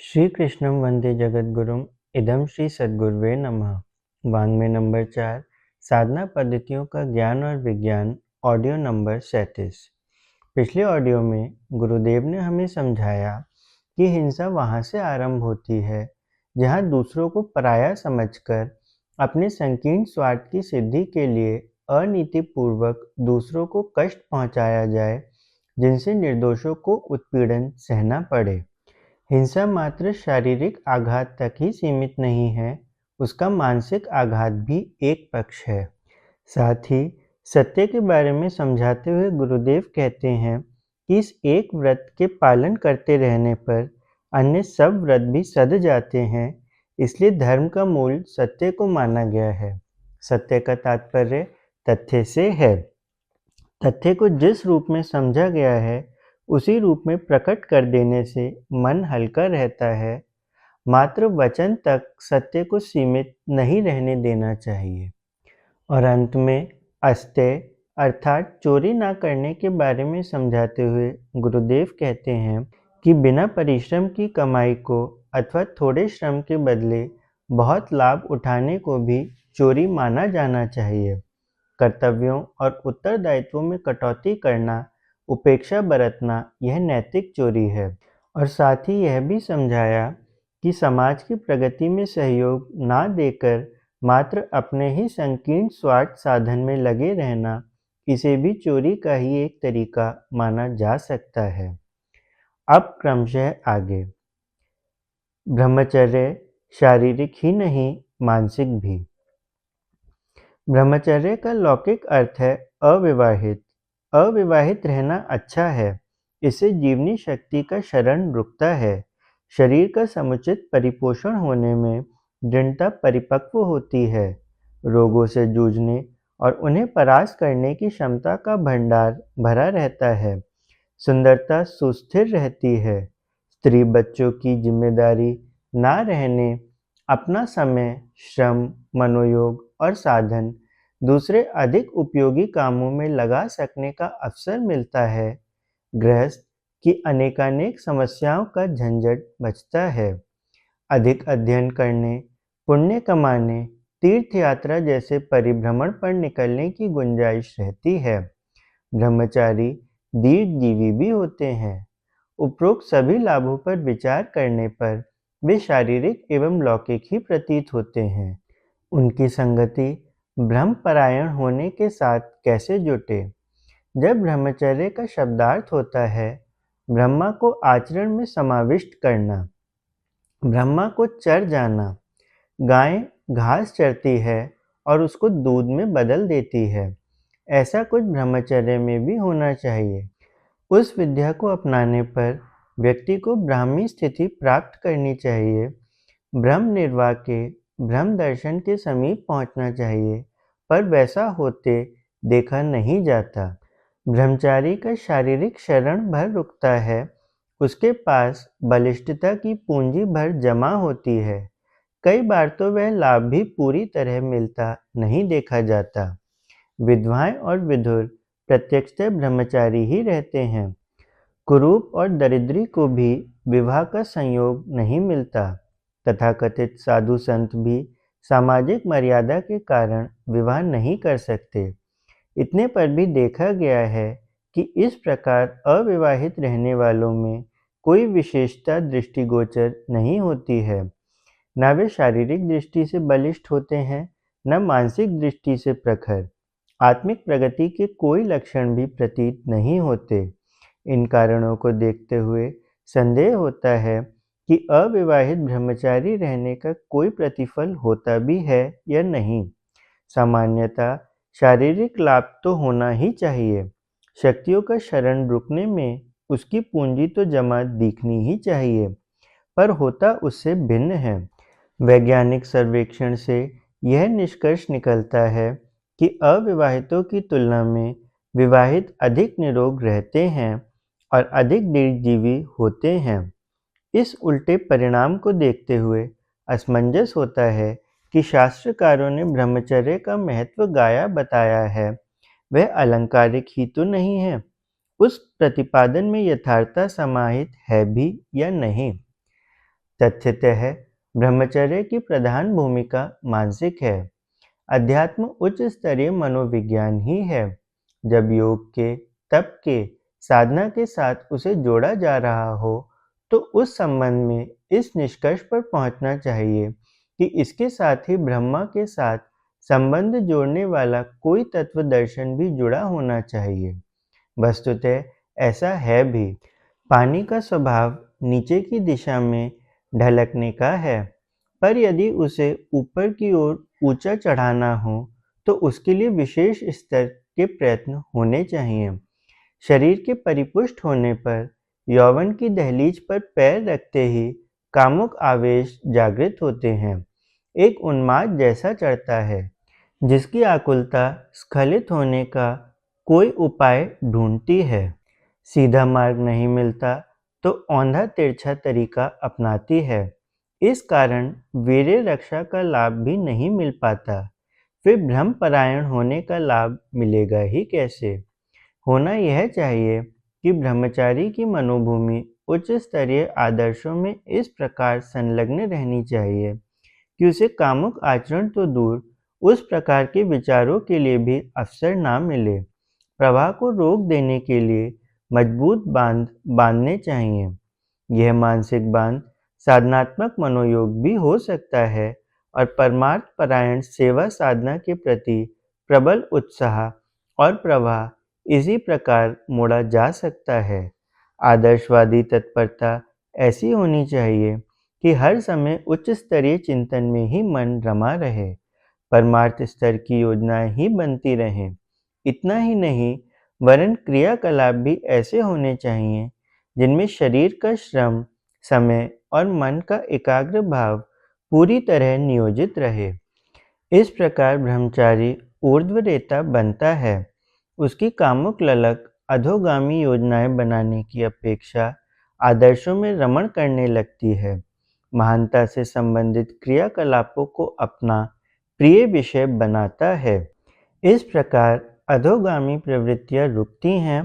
श्री कृष्णं वंदे जगद्गुरुम् इदं श्री सद्गुरुवे नमः। वाङ्मय नंबर 4 साधना पद्धतियों का ज्ञान और विज्ञान ऑडियो नंबर 37। पिछले ऑडियो में गुरुदेव ने हमें समझाया कि हिंसा वहाँ से आरंभ होती है जहाँ दूसरों को पराया समझकर अपने संकीर्ण स्वार्थ की सिद्धि के लिए अनीतिपूर्वक दूसरों को कष्ट पहुँचाया जाए, जिनसे निर्दोषों को उत्पीड़न सहना पड़े। हिंसा मात्र शारीरिक आघात तक ही सीमित नहीं है, उसका मानसिक आघात भी एक पक्ष है। साथ ही सत्य के बारे में समझाते हुए गुरुदेव कहते हैं कि इस एक व्रत के पालन करते रहने पर अन्य सब व्रत भी सध जाते हैं, इसलिए धर्म का मूल सत्य को माना गया है। सत्य का तात्पर्य तथ्य से है। तथ्य को जिस रूप में समझा गया है उसी रूप में प्रकट कर देने से मन हल्का रहता है। मात्र वचन तक सत्य को सीमित नहीं रहने देना चाहिए। और अंत में अस्तेय अर्थात चोरी ना करने के बारे में समझाते हुए गुरुदेव कहते हैं कि बिना परिश्रम की कमाई को अथवा थोड़े श्रम के बदले बहुत लाभ उठाने को भी चोरी माना जाना चाहिए। कर्तव्यों और उत्तरदायित्वों में कटौती करना, उपेक्षा बरतना, यह नैतिक चोरी है। और साथ ही यह भी समझाया कि समाज की प्रगति में सहयोग ना देकर मात्र अपने ही संकीर्ण स्वार्थ साधन में लगे रहना, इसे भी चोरी का ही एक तरीका माना जा सकता है। अब क्रमशः आगे। ब्रह्मचर्य शारीरिक ही नहीं, मानसिक भी। ब्रह्मचर्य का लौकिक अर्थ है अविवाहित। अविवाहित रहना अच्छा है, इससे जीवनी शक्ति का शरण रुकता है। शरीर का समुचित परिपोषण होने में दृढ़ता परिपक्व होती है। रोगों से जूझने और उन्हें परास्त करने की क्षमता का भंडार भरा रहता है। सुंदरता सुस्थिर रहती है। स्त्री बच्चों की जिम्मेदारी ना रहने अपना समय, श्रम, मनोयोग और साधन दूसरे अधिक उपयोगी कामों में लगा सकने का अवसर मिलता है। गृहस्थ की अनेकानेक समस्याओं का झंझट बचता है। अधिक अध्ययन करने, पुण्य कमाने, तीर्थ यात्रा जैसे परिभ्रमण पर निकलने की गुंजाइश रहती है। ब्रह्मचारी दीर्घजीवी भी होते हैं। उपरोक्त सभी लाभों पर विचार करने पर वे शारीरिक एवं लौकिक ही प्रतीत होते हैं। उनकी संगति ब्रह्मपरायण होने के साथ कैसे जुटे? जब ब्रह्मचर्य का शब्दार्थ होता है ब्रह्मा को आचरण में समाविष्ट करना, ब्रह्मा को चर जाना। गाय घास चरती है और उसको दूध में बदल देती है। ऐसा कुछ ब्रह्मचर्य में भी होना चाहिए। उस विद्या को अपनाने पर व्यक्ति को ब्राह्मी स्थिति प्राप्त करनी चाहिए। ब्रह्म निर्वाह के ब्रह्म दर्शन के समीप पहुंचना चाहिए, पर वैसा होते देखा नहीं जाता। ब्रह्मचारी का शारीरिक शरण भर रुकता है, उसके पास बलिष्ठता की पूंजी भर जमा होती है। कई बार तो वह लाभ भी पूरी तरह मिलता नहीं देखा जाता। विधवाएं और विधुर प्रत्यक्षतः ब्रह्मचारी ही रहते हैं। कुरूप और दरिद्री को भी विवाह का संयोग नहीं मिलता। तथाकथित साधु संत भी सामाजिक मर्यादा के कारण विवाह नहीं कर सकते। इतने पर भी देखा गया है कि इस प्रकार अविवाहित रहने वालों में कोई विशेषता दृष्टिगोचर नहीं होती है। न वे शारीरिक दृष्टि से बलिष्ठ होते हैं, न मानसिक दृष्टि से प्रखर। आत्मिक प्रगति के कोई लक्षण भी प्रतीत नहीं होते। इन कारणों को देखते हुए संदेह होता है कि अविवाहित ब्रह्मचारी रहने का कोई प्रतिफल होता भी है या नहीं। सामान्यतः शारीरिक लाभ तो होना ही चाहिए। शक्तियों का शरण रुकने में उसकी पूंजी तो जमा दिखनी ही चाहिए, पर होता उससे भिन्न है। वैज्ञानिक सर्वेक्षण से यह निष्कर्ष निकलता है कि अविवाहितों की तुलना में विवाहित अधिक निरोग रहते हैं और अधिक दीर्घजीवी होते हैं। इस उल्टे परिणाम को देखते हुए असमंजस होता है कि शास्त्रकारों ने ब्रह्मचर्य का महत्व गाया बताया है, वह अलंकारिक ही तो नहीं है। उस प्रतिपादन में यथार्थता समाहित है भी या नहीं। तथ्यतः ब्रह्मचर्य की प्रधान भूमिका मानसिक है। अध्यात्म उच्च स्तरीय मनोविज्ञान ही है। जब योग के, तप के, साधना के साथ उसे जोड़ा जा रहा हो, तो उस संबंध में इस निष्कर्ष पर पहुंचना चाहिए कि इसके साथ ही ब्रह्मा के साथ संबंध जोड़ने वाला कोई तत्व दर्शन भी जुड़ा होना चाहिए। वस्तुतः ऐसा है भी। पानी का स्वभाव नीचे की दिशा में ढलकने का है, पर यदि उसे ऊपर की ओर ऊंचा चढ़ाना हो, तो उसके लिए विशेष स्तर के प्रयत्न होने चाहिए। शरीर के परिपुष्ट होने पर यौवन की दहलीज पर पैर रखते ही कामुक आवेश जागृत होते हैं। एक उन्माद जैसा चढ़ता है, जिसकी आकुलता स्खलित होने का कोई उपाय ढूंढती है। सीधा मार्ग नहीं मिलता तो औंधा तिरछा तरीका अपनाती है। इस कारण वीर्य रक्षा का लाभ भी नहीं मिल पाता। फिर ब्रह्मपरायण होने का लाभ मिलेगा ही कैसे? होना यह चाहिए कि ब्रह्मचारी की मनोभूमि उच्च स्तरीय आदर्शों में इस प्रकार संलग्न रहनी चाहिए कि उसे कामुक आचरण तो दूर, उस प्रकार के विचारों के लिए भी अवसर ना मिले। प्रवाह को रोक देने के लिए मजबूत बांध बांधने चाहिए। यह मानसिक बांध साधनात्मक मनोयोग भी हो सकता है और परमार्थ परायण सेवा साधना के प्रति प्रबल उत्साह और प्रवाह इसी प्रकार मोड़ा जा सकता है। आदर्शवादी तत्परता ऐसी होनी चाहिए कि हर समय उच्च स्तरीय चिंतन में ही मन रमा रहे, परमार्थ स्तर की योजनाएं ही बनती रहें। इतना ही नहीं, वरन क्रियाकलाप भी ऐसे होने चाहिए जिनमें शरीर का श्रम, समय और मन का एकाग्र भाव पूरी तरह नियोजित रहे। इस प्रकार ब्रह्मचारी ऊर्ध्वरेता बनता है। उसकी कामुक ललक अधोगामी योजनाएं बनाने की अपेक्षा आदर्शों में रमण करने लगती है। महानता से संबंधित क्रियाकलापों को अपना प्रिय विषय बनाता है। इस प्रकार अधोगामी प्रवृत्तियां रुकती हैं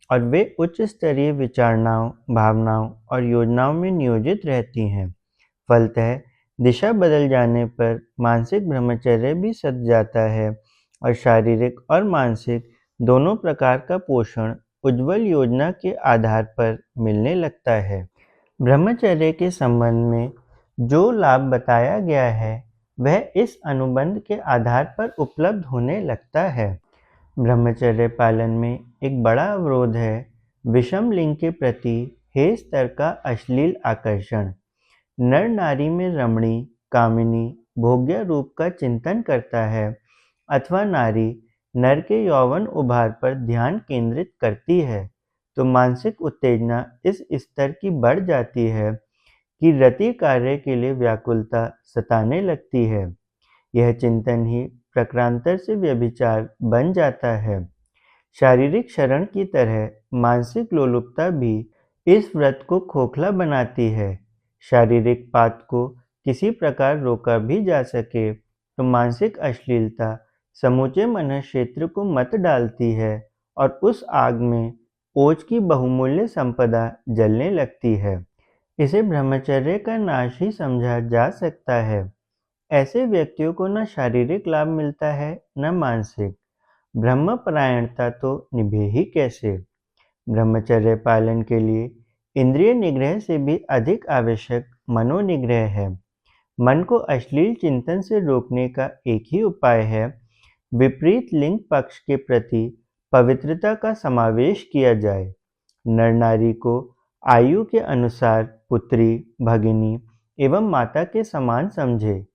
और वे उच्च स्तरीय विचारणाओं, भावनाओं और योजनाओं में नियोजित रहती हैं। फलतः दिशा बदल जाने पर मानसिक ब्रह्मचर्य भी सध जाता है और शारीरिक और मानसिक दोनों प्रकार का पोषण उज्ज्वल योजना के आधार पर मिलने लगता है। ब्रह्मचर्य के संबंध में जो लाभ बताया गया है, वह इस अनुबंध के आधार पर उपलब्ध होने लगता है। ब्रह्मचर्य पालन में एक बड़ा अवरोध है विषम लिंग के प्रति हे स्तर का अश्लील आकर्षण। नर नारी में रमणी, कामिनी, भोग्य रूप का चिंतन करता है, अथवा नारी नर के यौवन उभार पर ध्यान केंद्रित करती है, तो मानसिक उत्तेजना इस स्तर की बढ़ जाती है कि रति कार्य के लिए व्याकुलता सताने लगती है। यह चिंतन ही प्रक्रांतर से व्यभिचार बन जाता है। शारीरिक शरण की तरह मानसिक लोलुपता भी इस व्रत को खोखला बनाती है। शारीरिक पात को किसी प्रकार रोका भी जा सके, तो मानसिक अश्लीलता समूचे मन क्षेत्र को मत डालती है और उस आग में ओज की बहुमूल्य संपदा जलने लगती है। इसे ब्रह्मचर्य का नाश ही समझा जा सकता है। ऐसे व्यक्तियों को न शारीरिक लाभ मिलता है, न मानसिक। ब्रह्मपरायणता तो निभे ही कैसे? ब्रह्मचर्य पालन के लिए इंद्रिय निग्रह से भी अधिक आवश्यक मनोनिग्रह है। मन को अश्लील चिंतन से रोकने का एक ही उपाय है विपरीत लिंग पक्ष के प्रति पवित्रता का समावेश किया जाए। नर नारी को आयु के अनुसार पुत्री, भगिनी एवं माता के समान समझे।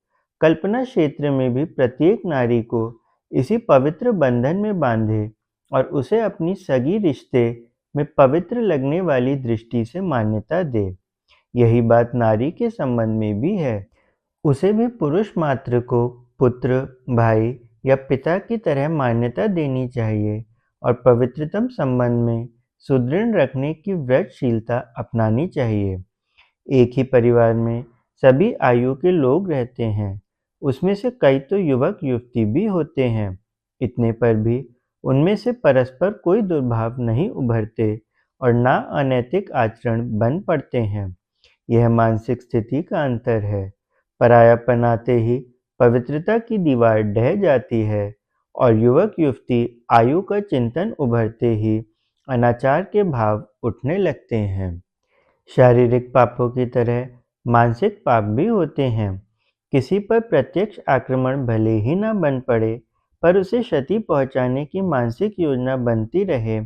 कल्पना क्षेत्र में भी प्रत्येक नारी को इसी पवित्र बंधन में बांधे और उसे अपनी सगी रिश्ते में पवित्र लगने वाली दृष्टि से मान्यता दे। यही बात नारी के संबंध में भी है। उसे भी पुरुष मात्र को पुत्र, भाई या पिता की तरह मान्यता देनी चाहिए और पवित्रतम संबंध में सुदृढ़ रखने की व्रतशीलता अपनानी चाहिए। एक ही परिवार में सभी आयु के लोग रहते हैं, उसमें से कई तो युवक युवती भी होते हैं। इतने पर भी उनमें से परस्पर कोई दुर्भाव नहीं उभरते और ना अनैतिक आचरण बन पड़ते हैं। यह मानसिक स्थिति का अंतर है। परायापन आते ही पवित्रता की दीवार ढह जाती है और युवक-युवती आयु का चिंतन उभरते ही अनाचार के भाव उठने लगते हैं। शारीरिक पापों की तरह मानसिक पाप भी होते हैं। किसी पर प्रत्यक्ष आक्रमण भले ही न बन पड़े, पर उसे क्षति पहुंचाने की मानसिक योजना बनती रहे,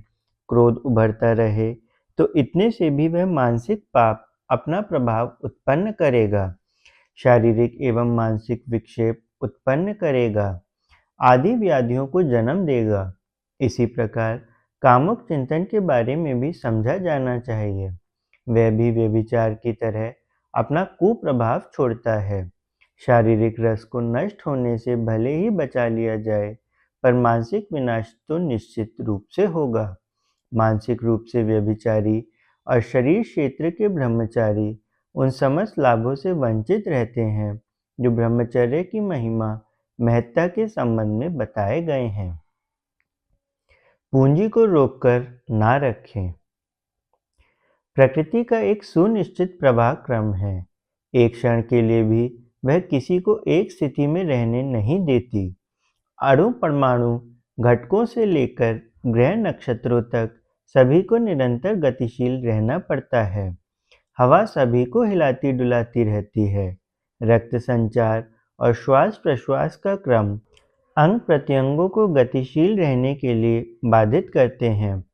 क्रोध उभरता रहे, तो इतने से भी वह मानसिक पाप अपना प्रभाव उत्पन्न करेगा, शारीरिक एवं मानसिक विक्षेप उत्पन्न करेगा, आदि व्याधियों को जन्म देगा। इसी प्रकार कामुक चिंतन के बारे में भी समझा जाना चाहिए। वह भी व्यभिचार की तरह अपना कुप्रभाव छोड़ता है। शारीरिक रस को नष्ट होने से भले ही बचा लिया जाए, पर मानसिक विनाश तो निश्चित रूप से होगा। मानसिक रूप से व्यभिचारी और शरीर क्षेत्र के ब्रह्मचारी उन समस्त लाभों से वंचित रहते हैं जो ब्रह्मचर्य की महिमा महत्ता के संबंध में बताए गए हैं। पूंजी को रोककर ना रखें। प्रकृति का एक सुनिश्चित प्रवाह क्रम है। एक क्षण के लिए भी वह किसी को एक स्थिति में रहने नहीं देती। अणु परमाणु घटकों से लेकर ग्रह नक्षत्रों तक सभी को निरंतर गतिशील रहना पड़ता है। हवा सभी को हिलाती डुलाती रहती है। रक्त संचार और श्वास प्रश्वास का क्रम अंग प्रत्यंगों को गतिशील रहने के लिए बाधित करते हैं।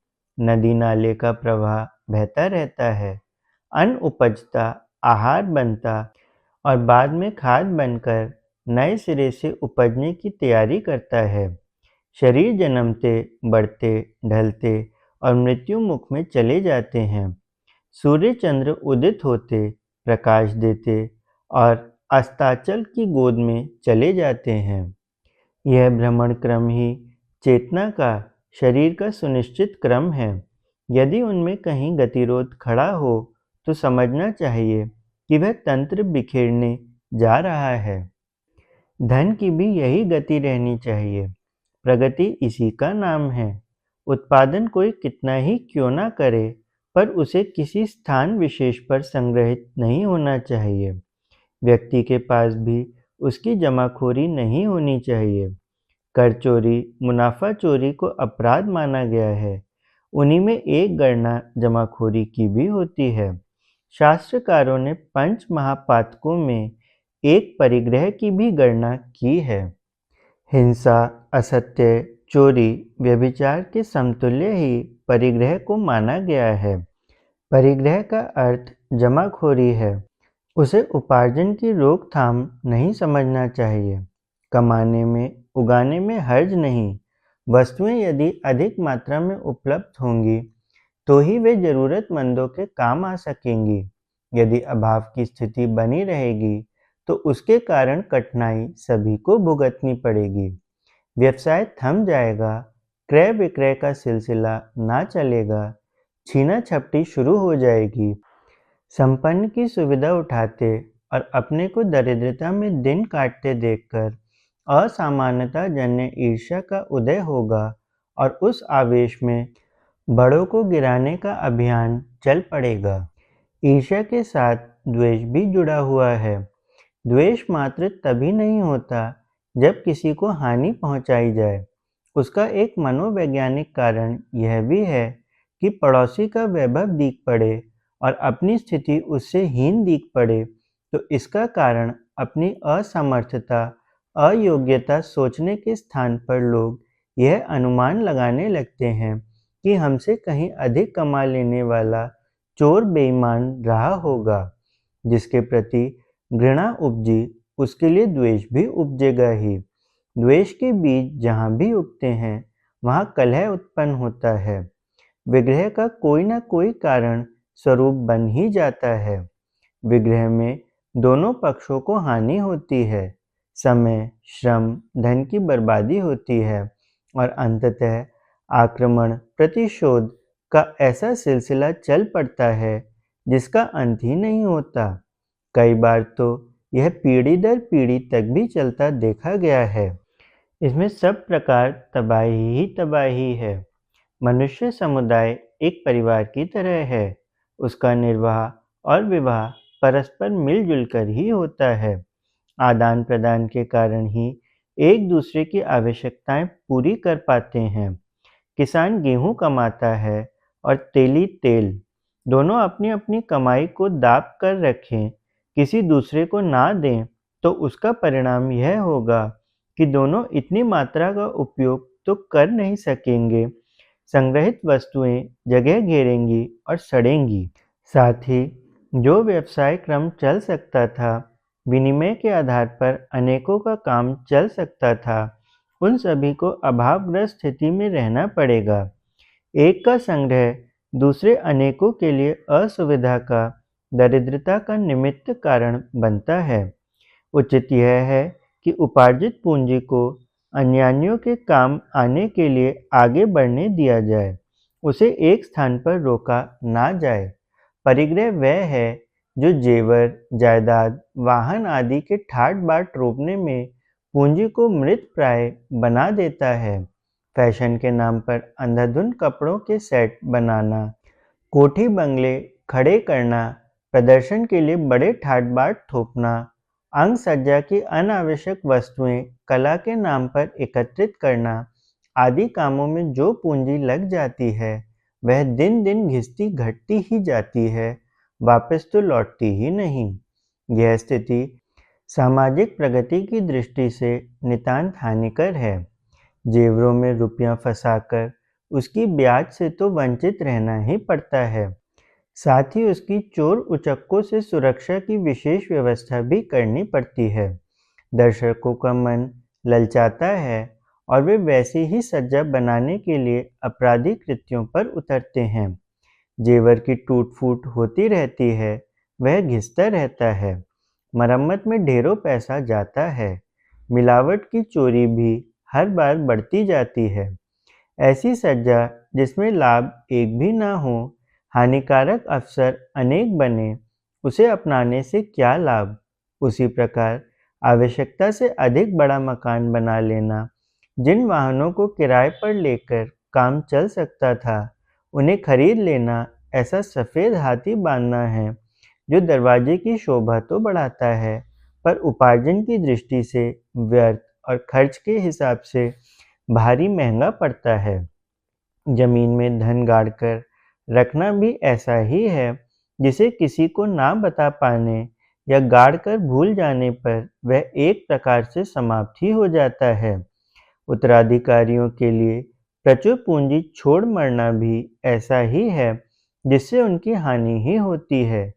नदी नाले का प्रवाह बहता रहता है। अन्न उपजता, आहार बनता और बाद में खाद बनकर नए सिरे से उपजने की तैयारी करता है। शरीर जन्मते, बढ़ते, ढलते और मृत्यु मुख में चले जाते हैं। सूर्य चंद्र उदित होते, प्रकाश देते और अस्ताचल की गोद में चले जाते हैं। यह भ्रमण क्रम ही चेतना का, शरीर का सुनिश्चित क्रम है। यदि उनमें कहीं गतिरोध खड़ा हो तो समझना चाहिए कि वह तंत्र बिखेरने जा रहा है। धन की भी यही गति रहनी चाहिए। प्रगति इसी का नाम है। उत्पादन कोई कितना ही क्यों ना करे, पर उसे किसी स्थान विशेष पर संग्रहित नहीं होना चाहिए। व्यक्ति के पास भी उसकी जमाखोरी नहीं होनी चाहिए। कर चोरी, मुनाफा चोरी को अपराध माना गया है। उन्हीं में एक गणना जमाखोरी की भी होती है। शास्त्रकारों ने पंच महापातकों में एक परिग्रह की भी गणना की है। हिंसा, असत्य, चोरी, व्यभिचार के समतुल्य ही परिग्रह को माना गया है। परिग्रह का अर्थ जमाखोरी है। उसे उपार्जन की रोकथाम नहीं समझना चाहिए। कमाने में, उगाने में हर्ज नहीं। वस्तुएं यदि अधिक मात्रा में उपलब्ध होंगी तो ही वे जरूरतमंदों के काम आ सकेंगी। यदि अभाव की स्थिति बनी रहेगी तो उसके कारण कठिनाई सभी को भुगतनी पड़ेगी। व्यवसाय थम जाएगा, क्रय विक्रय का सिलसिला ना चलेगा, छीना झपटी शुरू हो जाएगी। संपन्न की सुविधा उठाते और अपने को दरिद्रता में दिन काटते देखकर असामान्यता जन्य ईर्ष्या का उदय होगा और उस आवेश में बड़ों को गिराने का अभियान चल पड़ेगा। ईर्ष्या के साथ द्वेष भी जुड़ा हुआ है। द्वेष मात्र तभी नहीं होता जब किसी को हानि पहुंचाई जाए। उसका एक मनोवैज्ञानिक कारण यह भी है कि पड़ोसी का वैभव दिख पड़े और अपनी स्थिति उससे हीन दिख पड़े तो इसका कारण अपनी असमर्थता, अयोग्यता सोचने के स्थान पर लोग यह अनुमान लगाने लगते हैं कि हमसे कहीं अधिक कमा लेने वाला चोर बेईमान रहा होगा। जिसके प्रति घृणा उपजी उसके लिए द्वेष भी उपजेगा ही। द्वेष के बीज जहाँ भी उगते हैं वहाँ कलह उत्पन्न होता है। विग्रह का कोई न कोई कारण स्वरूप बन ही जाता है। विग्रह में दोनों पक्षों को हानि होती है। समय, श्रम, धन की बर्बादी होती है और अंततः आक्रमण, प्रतिशोध का ऐसा सिलसिला चल पड़ता है जिसका अंत ही नहीं होता। कई बार तो यह पीढ़ी दर पीढ़ी तक भी चलता देखा गया है। इसमें सब प्रकार तबाही ही तबाही है। मनुष्य समुदाय एक परिवार की तरह है। उसका निर्वाह और विवाह परस्पर मिलजुल कर ही होता है। आदान प्रदान के कारण ही एक दूसरे की आवश्यकताएं पूरी कर पाते हैं। किसान गेहूं कमाता है और तेली तेल। दोनों अपनी अपनी कमाई को दाप कर रखें, किसी दूसरे को ना दें, तो उसका परिणाम यह होगा कि दोनों इतनी मात्रा का उपयोग तो कर नहीं सकेंगे। संग्रहित वस्तुएं जगह घेरेंगी और सड़ेंगी। साथ ही जो व्यवसाय क्रम चल सकता था, विनिमय के आधार पर अनेकों का काम चल सकता था, उन सभी को अभावग्रस्त स्थिति में रहना पड़ेगा। एक का संग्रह दूसरे अनेकों के लिए असुविधा का, दरिद्रता का निमित्त कारण बनता है। उचित यह है कि उपार्जित पूंजी को अन्यान्यों के काम आने के लिए आगे बढ़ने दिया जाए, उसे एक स्थान पर रोका ना जाए। परिग्रह वह है जो जेवर, जायदाद, वाहन आदि के ठाट बाट रोकने में पूंजी को मृत प्राय बना देता है। फैशन के नाम पर अंधाधुंध कपड़ों के सेट बनाना, कोठी बंगले खड़े करना, प्रदर्शन के लिए बड़े ठाट बाट थोपना, अंग सज्जा की अनावश्यक वस्तुएं कला के नाम पर एकत्रित करना आदि कामों में जो पूंजी लग जाती है, वह दिन दिन घिसती घटती ही जाती है, वापस तो लौटती ही नहीं। यह स्थिति सामाजिक प्रगति की दृष्टि से नितांत हानिकर है। जेवरों में रुपया फंसाकर उसकी ब्याज से तो वंचित रहना ही पड़ता है। साथ ही उसकी चोर उचक्कों से सुरक्षा की विशेष व्यवस्था भी करनी पड़ती है। दर्शकों का मन ललचाता है और वे वैसी ही सज्जा बनाने के लिए अपराधी कृत्यों पर उतरते हैं। जेवर की टूट फूट होती रहती है, वह घिसता रहता है। मरम्मत में ढेरों पैसा जाता है। मिलावट की चोरी भी हर बार बढ़ती जाती है। ऐसी सज्जा जिसमें लाभ एक भी ना हो, हानिकारक अवसर अनेक बने, उसे अपनाने से क्या लाभ। उसी प्रकार आवश्यकता से अधिक बड़ा मकान बना लेना, जिन वाहनों को किराए पर लेकर काम चल सकता था, उन्हें खरीद लेना ऐसा सफ़ेद हाथी बांधना है जो दरवाजे की शोभा तो बढ़ाता है, पर उपार्जन की दृष्टि से व्यर्थ और खर्च के हिसाब से भारी महंगा पड़ता है। जमीन में धन गाड़कर रखना भी ऐसा ही है, जिसे किसी को ना बता पाने या गाड़कर भूल जाने पर वह एक प्रकार से समाप्त ही हो जाता है। उत्तराधिकारियों के लिए प्रचुर पूंजी छोड़ मरना भी ऐसा ही है, जिससे उनकी हानि ही होती है।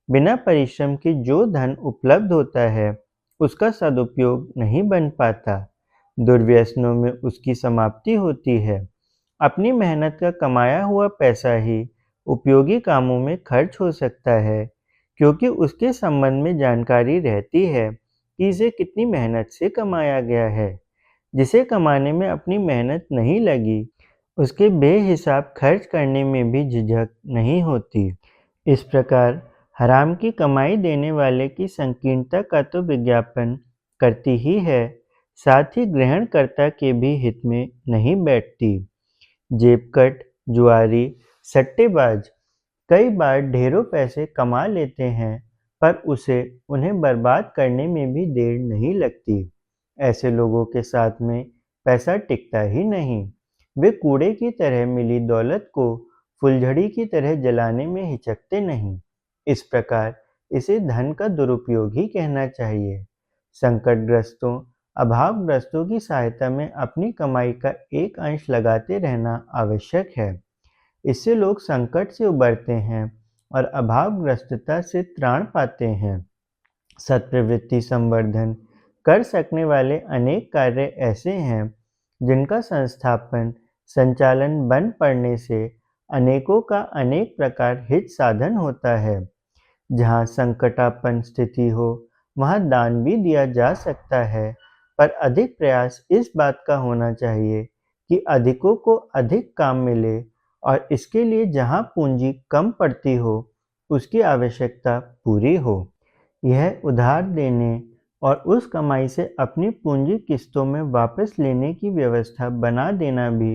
बिना परिश्रम के जो धन उपलब्ध होता है, उसका सदुपयोग नहीं बन पाता। दुर्व्यसनों में उसकी समाप्ति होती है। अपनी मेहनत का कमाया हुआ पैसा ही उपयोगी कामों में खर्च हो सकता है, क्योंकि उसके संबंध में जानकारी रहती है कि इसे कितनी मेहनत से कमाया गया है। जिसे कमाने में अपनी मेहनत नहीं लगी, उसके बेहिसाब खर्च करने में भी झिझक नहीं होती। इस प्रकार हराम की कमाई देने वाले की संकीर्णता का तो विज्ञापन करती ही है, साथ ही ग्रहणकर्ता के भी हित में नहीं बैठती। जेबकट, जुआरी, सट्टेबाज कई बार ढेरों पैसे कमा लेते हैं, पर उसे उन्हें बर्बाद करने में भी देर नहीं लगती। ऐसे लोगों के साथ में पैसा टिकता ही नहीं। वे कूड़े की तरह मिली दौलत को फुलझड़ी की तरह जलाने में हिचकते नहीं। इस प्रकार इसे धन का दुरुपयोग ही कहना चाहिए। संकटग्रस्तों, अभावग्रस्तों की सहायता में अपनी कमाई का एक अंश लगाते रहना आवश्यक है। इससे लोग संकट से उबरते हैं और अभावग्रस्तता से त्राण पाते हैं। सत्प्रवृत्ति संवर्धन कर सकने वाले अनेक कार्य ऐसे हैं, जिनका संस्थापन संचालन बंद पड़ने से अनेकों का अनेक प्रकार हित साधन होता है। जहाँ संकटापन्न स्थिति हो, वहाँ दान भी दिया जा सकता है, पर अधिक प्रयास इस बात का होना चाहिए कि अधिकों को अधिक काम मिले और इसके लिए जहाँ पूंजी कम पड़ती हो, उसकी आवश्यकता पूरी हो। यह उधार देने और उस कमाई से अपनी पूंजी किस्तों में वापस लेने की व्यवस्था बना देना भी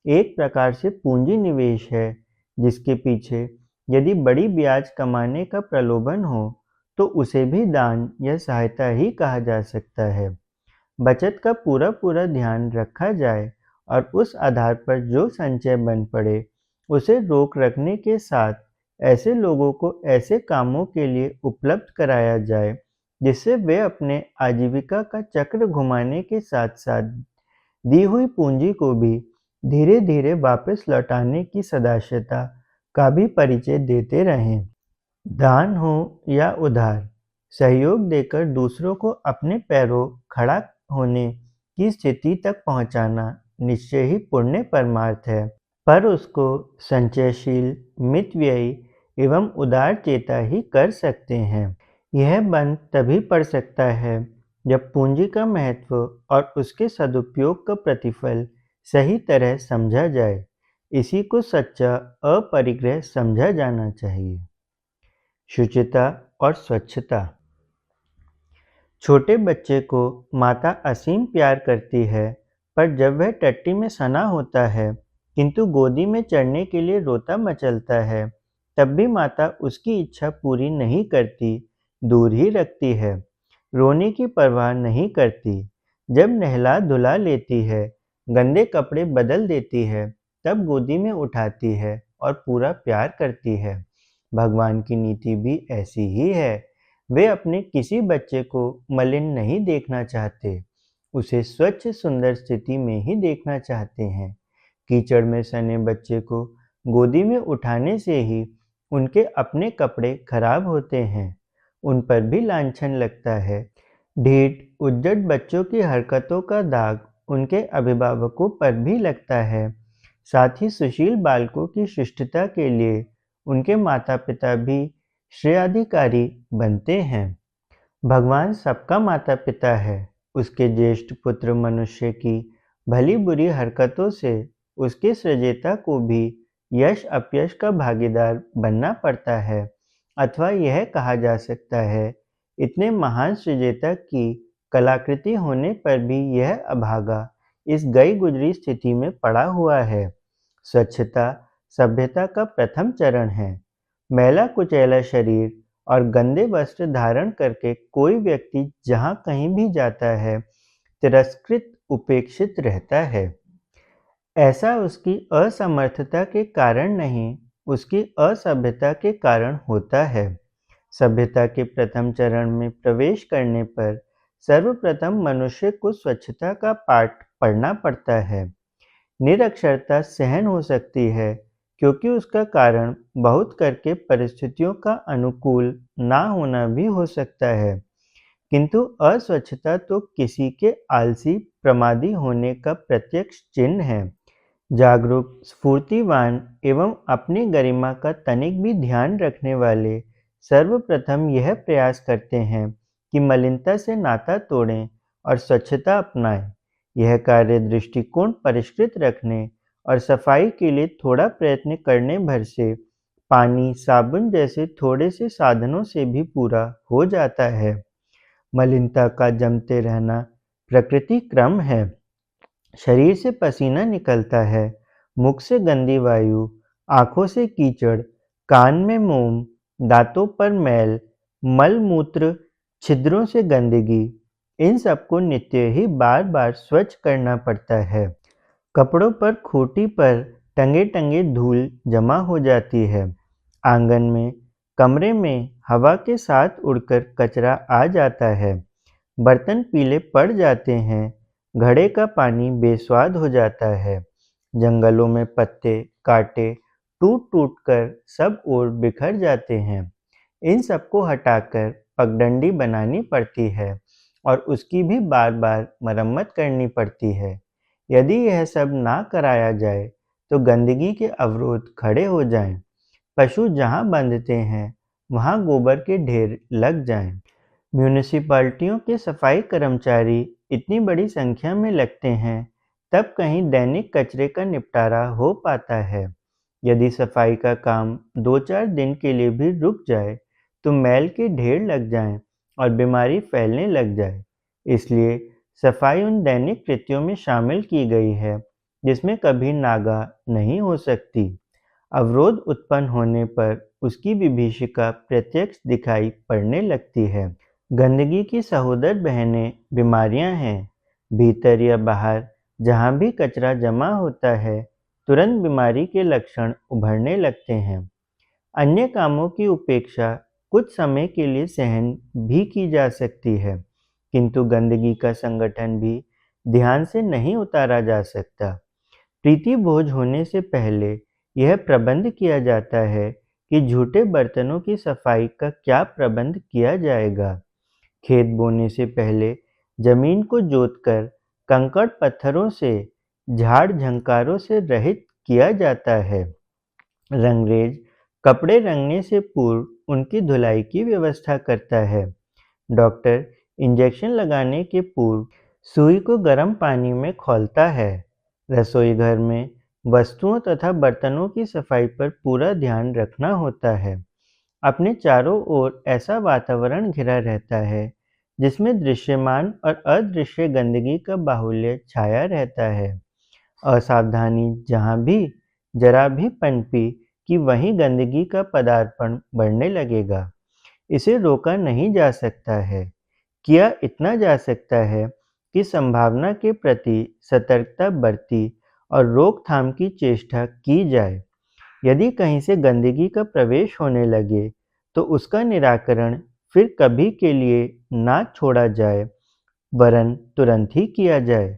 एक प्रकार से पूंजी निवेश है, जिसके पीछे यदि बड़ी ब्याज कमाने का प्रलोभन हो, तो उसे भी दान या सहायता ही कहा जा सकता है। बचत का पूरा ध्यान रखा जाए और उस आधार पर जो संचय बन पड़े उसे रोक रखने के साथ ऐसे लोगों को ऐसे कामों के लिए उपलब्ध कराया जाए जिससे वे अपने आजीविका का चक्र घुमाने के साथ साथ दी हुई पूंजी को भी धीरे धीरे वापस लौटाने की सदाशयता का भी परिचय देते रहें। दान हो या उधार, सहयोग देकर दूसरों को अपने पैरों खड़ा होने की स्थिति तक पहुंचाना निश्चय ही पुण्य परमार्थ है, पर उसको संचयशील, मितव्ययी एवं उदारचेता ही कर सकते हैं। यह बंध तभी पड़ सकता है जब पूंजी का महत्व और उसके सदुपयोग का प्रतिफल सही तरह समझा जाए। इसी को सच्चा अपरिग्रह समझा जाना चाहिए। शुचिता और स्वच्छता। छोटे बच्चे को माता असीम प्यार करती है, पर जब वह टट्टी में सना होता है किंतु गोदी में चढ़ने के लिए रोता मचलता है, तब भी माता उसकी इच्छा पूरी नहीं करती, दूर ही रखती है, रोने की परवाह नहीं करती। जब नहला धुला लेती है, गंदे कपड़े बदल देती है, तब गोदी में उठाती है और पूरा प्यार करती है। भगवान की नीति भी ऐसी ही है। वे अपने किसी बच्चे को मलिन नहीं देखना चाहते, उसे स्वच्छ सुंदर स्थिति में ही देखना चाहते हैं। कीचड़ में सने बच्चे को गोदी में उठाने से ही उनके अपने कपड़े खराब होते हैं, उन पर भी लांछन लगता है। ढीठ उद्दट बच्चों की हरकतों का दाग उनके अभिभावकों पर भी लगता है। साथ ही सुशील बालकों की शिष्टता के लिए उनके माता-पिता भी श्रेयाधिकारी बनते हैं। भगवान सबका माता-पिता है। उसके ज्येष्ठ पुत्र मनुष्य की भली-बुरी हरकतों से उसके सृजयिता को भी यश-अपयश का भागीदार बनना पड़ता है, अथवा यह कहा जा सकता है, इतने महान सृजयिता की कलाकृति होने पर भी यह अभागा इस गई-गुजरी स्थिति में पड़ा हुआ है। स्वच्छता सभ्यता का प्रथम चरण है। मैला-कुचैला शरीर और गंदे वस्त्र धारण करके कोई व्यक्ति जहाँ कहीं भी जाता है, तिरस्कृत उपेक्षित रहता है। ऐसा उसकी असमर्थता के कारण नहीं, उसकी असभ्यता के कारण होता है। सभ्यता के प्रथम चरण में प्रवेश करने पर सर्वप्रथम मनुष्य को स्वच्छता का पाठ पढ़ना पड़ता है। निरक्षरता सहन हो सकती है, क्योंकि उसका कारण बहुत करके परिस्थितियों का अनुकूल ना होना भी हो सकता है, किंतु अस्वच्छता तो किसी के आलसी प्रमादी होने का प्रत्यक्ष चिन्ह है। जागरूक, स्फूर्तिवान एवं अपनी गरिमा का तनिक भी ध्यान रखने वाले सर्वप्रथम यह प्रयास करते हैं कि मलिनता से नाता तोड़ें और स्वच्छता अपनाएं। यह कार्य दृष्टिकोण परिष्कृत रखने और सफाई के लिए थोड़ा प्रयत्न करने भर से पानी, साबुन जैसे थोड़े से साधनों से भी पूरा हो जाता है। मलिनता का जमते रहना प्रकृति क्रम है। शरीर से पसीना निकलता है, मुख से गंदी वायु, आंखों से कीचड़, कान में मोम, दांतों पर मैल, मल मूत्र, छिद्रों से गंदगी, इन सबको नित्य ही बार बार स्वच्छ करना पड़ता है। कपड़ों पर खूंटी पर टंगे टंगे धूल जमा हो जाती है। आंगन में, कमरे में हवा के साथ उड़कर कचरा आ जाता है। बर्तन पीले पड़ जाते हैं। घड़े का पानी बेस्वाद हो जाता है। जंगलों में पत्ते, कांटे टूट टूट कर सब ओर बिखर जाते हैं। इन सबको हटाकर पगडंडी बनानी पड़ती है और उसकी भी बार बार मरम्मत करनी पड़ती है। यदि यह सब ना कराया जाए तो गंदगी के अवरोध खड़े हो जाएं। पशु जहाँ बांधते हैं वहाँ गोबर के ढेर लग जाएं। म्यूनिसिपैलिटियों के सफाई कर्मचारी इतनी बड़ी संख्या में लगते हैं, तब कहीं दैनिक कचरे का निपटारा हो पाता है। यदि सफाई का काम 2-4 दिन के लिए भी रुक जाए, तो मैल के ढेर लग जाएं और बीमारी फैलने लग जाए। इसलिए सफाई उन दैनिक कृत्यों में शामिल की गई है, जिसमें कभी नागा नहीं हो सकती। अवरोध उत्पन्न होने पर उसकी विभीषिका प्रत्यक्ष दिखाई पड़ने लगती है। गंदगी की सहोदर बहनें बीमारियां हैं। भीतर या बाहर जहां भी कचरा जमा होता है, तुरंत बीमारी के लक्षण उभरने लगते हैं। अन्य कामों की उपेक्षा कुछ समय के लिए सहन भी की जा सकती है, किंतु गंदगी का संगठन भी ध्यान से नहीं उतारा जा सकता। प्रीति भोज होने से पहले यह प्रबंध किया जाता है कि झूठे बर्तनों की सफाई का क्या प्रबंध किया जाएगा। खेत बोने से पहले जमीन को जोतकर कंकड़ पत्थरों से, झाड़ झंकारों से रहित किया जाता है। रंगरेज कपड़े रंगने से पूर्व उनकी धुलाई की व्यवस्था करता है। डॉक्टर इंजेक्शन लगाने के पूर्व सुई को गर्म पानी में खौलता है। रसोई घर में वस्तुओं तथा बर्तनों की सफाई पर पूरा ध्यान रखना होता है। अपने चारों ओर ऐसा वातावरण घिरा रहता है जिसमें दृश्यमान और अदृश्य गंदगी का बाहुल्य छाया रहता है। असावधानी जहाँ भी जरा भी पनपी कि वहीं गंदगी का पदार्पण बढ़ने लगेगा। इसे रोका नहीं जा सकता है, किया इतना जा सकता है कि संभावना के प्रति सतर्कता बरती और रोकथाम की चेष्टा की जाए। यदि कहीं से गंदगी का प्रवेश होने लगे, तो उसका निराकरण फिर कभी के लिए ना छोड़ा जाए, वरन तुरंत ही किया जाए।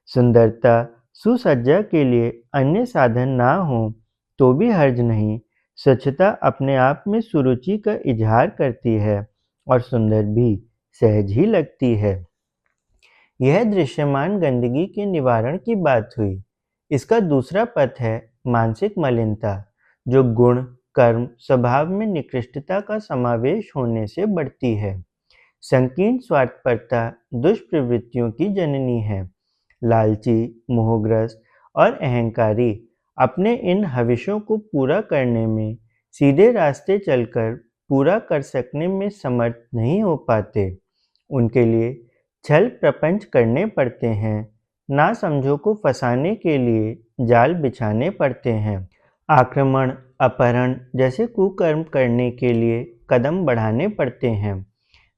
सुंदरता सुसज्जा के लिए अन्य साधन ना हो तो भी हर्ज नहीं। स्वच्छता अपने आप में सुरुचि का इजहार करती है और सुंदर भी सहज ही लगती है। यह दृश्यमान गंदगी के निवारण की बात हुई। इसका दूसरा पथ है मानसिक मलिनता, जो गुण, कर्म, स्वभाव में निकृष्टता का समावेश होने से बढ़ती है। संकीर्ण स्वार्थपरता दुष्प्रवृत्तियों की जननी है। लालची, मोहग्रस्त और अहंकारी अपने इन हविषों को पूरा करने में, सीधे रास्ते चलकर पूरा कर सकने में समर्थ नहीं हो पाते। उनके लिए छल प्रपंच करने पड़ते हैं, नासमझों को फंसाने के लिए जाल बिछाने पड़ते हैं। आक्रमण, अपहरण जैसे कुकर्म करने के लिए कदम बढ़ाने पड़ते हैं।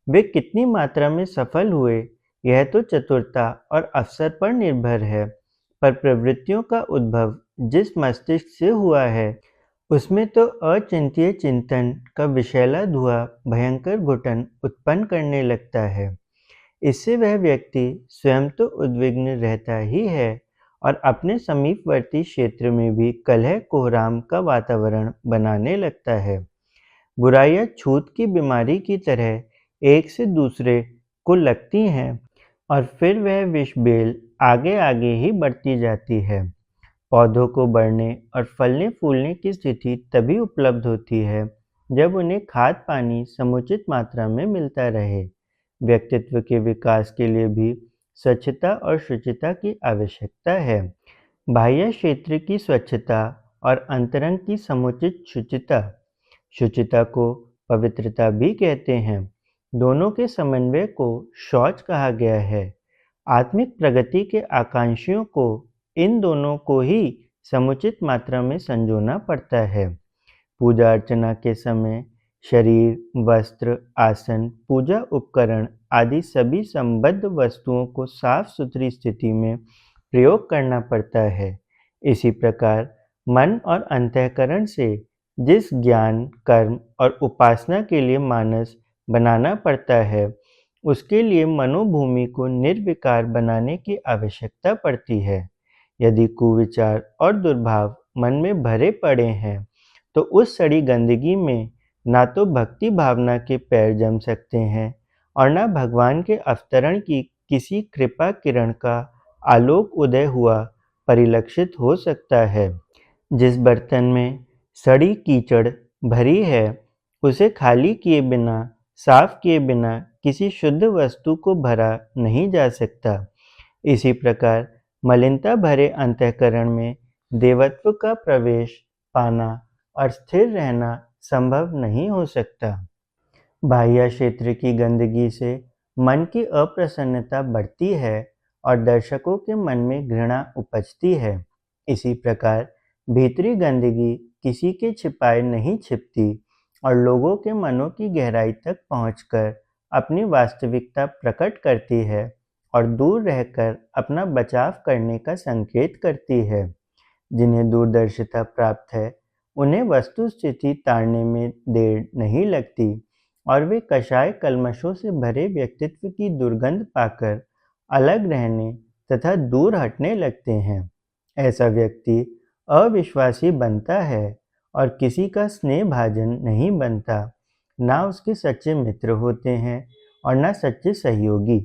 वे कितनी मात्रा में सफल हुए, यह तो चतुरता और अवसर पर निर्भर है, पर प्रवृत्तियों का उद्भव जिस मस्तिष्क से हुआ है, उसमें तो अचिंत्य चिंतन का विषैला धुआं भयंकर घुटन उत्पन्न करने लगता है। इससे वह व्यक्ति स्वयं तो उद्विग्न रहता ही है और अपने समीपवर्ती क्षेत्र में भी कलह कोहराम का वातावरण बनाने लगता है। बुराइयां छूत की बीमारी की तरह एक से दूसरे को लगती हैं और फिर वह विषबेल आगे आगे ही बढ़ती जाती है। पौधों को बढ़ने और फलने फूलने की स्थिति तभी उपलब्ध होती है जब उन्हें खाद पानी समुचित मात्रा में मिलता रहे। व्यक्तित्व के विकास के लिए भी स्वच्छता और शुचिता की आवश्यकता है। बाह्य क्षेत्र की स्वच्छता और अंतरंग की समुचित शुचिता। शुचिता को पवित्रता भी कहते हैं। दोनों के समन्वय को शौच कहा गया है। आत्मिक प्रगति के आकांक्षियों को इन दोनों को ही समुचित मात्रा में संजोना पड़ता है। पूजा अर्चना के समय शरीर, वस्त्र, आसन, पूजा उपकरण आदि सभी संबद्ध वस्तुओं को साफ सुथरी स्थिति में प्रयोग करना पड़ता है। इसी प्रकार मन और अंतःकरण से जिस ज्ञान, कर्म और उपासना के लिए मानस बनाना पड़ता है, उसके लिए मनोभूमि को निर्विकार बनाने की आवश्यकता पड़ती है। यदि कुविचार और दुर्भाव मन में भरे पड़े हैं, तो उस सड़ी गंदगी में ना तो भक्ति भावना के पैर जम सकते हैं और ना भगवान के अवतरण की किसी कृपा किरण का आलोक उदय हुआ परिलक्षित हो सकता है। जिस बर्तन में सड़ी कीचड़ भरी है, उसे खाली किए बिना, साफ किए बिना किसी शुद्ध वस्तु को भरा नहीं जा सकता। इसी प्रकार मलिनता भरे अंतःकरण में देवत्व का प्रवेश पाना और स्थिर रहना संभव नहीं हो सकता। बाह्य क्षेत्र की गंदगी से मन की अप्रसन्नता बढ़ती है और दर्शकों के मन में घृणा उपजती है। इसी प्रकार भीतरी गंदगी किसी के छिपाए नहीं छिपती, और लोगों के मनों की गहराई तक पहुंचकर अपनी वास्तविकता प्रकट करती है और दूर रहकर अपना बचाव करने का संकेत करती है। जिन्हें दूरदर्शिता प्राप्त है, उन्हें वस्तुस्थिति ताड़ने में देर नहीं लगती और वे कषाय कल्मशों से भरे व्यक्तित्व की दुर्गंध पाकर अलग रहने तथा दूर हटने लगते हैं। ऐसा व्यक्ति अविश्वासी बनता है और किसी का स्नेहभाजन नहीं बनता, ना उसके सच्चे मित्र होते हैं और ना सच्चे सहयोगी।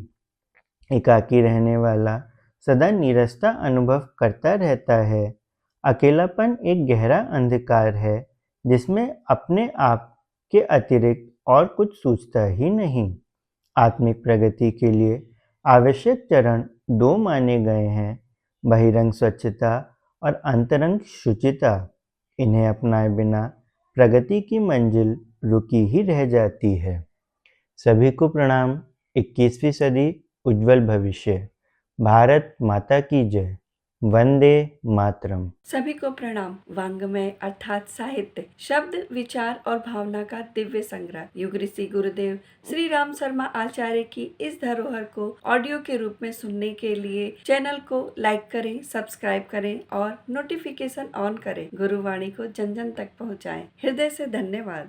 एकाकी रहने वाला सदा नीरसता अनुभव करता रहता है। अकेलापन एक गहरा अंधकार है जिसमें अपने आप के अतिरिक्त और कुछ सूझता ही नहीं। आत्मिक प्रगति के लिए आवश्यक चरण दो माने गए हैं: बहिरंग स्वच्छता और अंतरंग शुचिता। इन्हें अपनाए बिना प्रगति की मंजिल रुकी ही रह जाती है। सभी को प्रणाम। 21वीं सदी उज्जवल भविष्य। भारत माता की जय। वंदे मातरम। सभी को प्रणाम। वांग्मय अर्थात साहित्य, शब्द, विचार और भावना का दिव्य संग्रह। युग ऋषि गुरुदेव श्री राम शर्मा आचार्य की इस धरोहर को ऑडियो के रूप में सुनने के लिए चैनल को लाइक करें, सब्सक्राइब करें और नोटिफिकेशन ऑन करें। गुरुवाणी को जन जन तक पहुँचाएं। हृदय से धन्यवाद।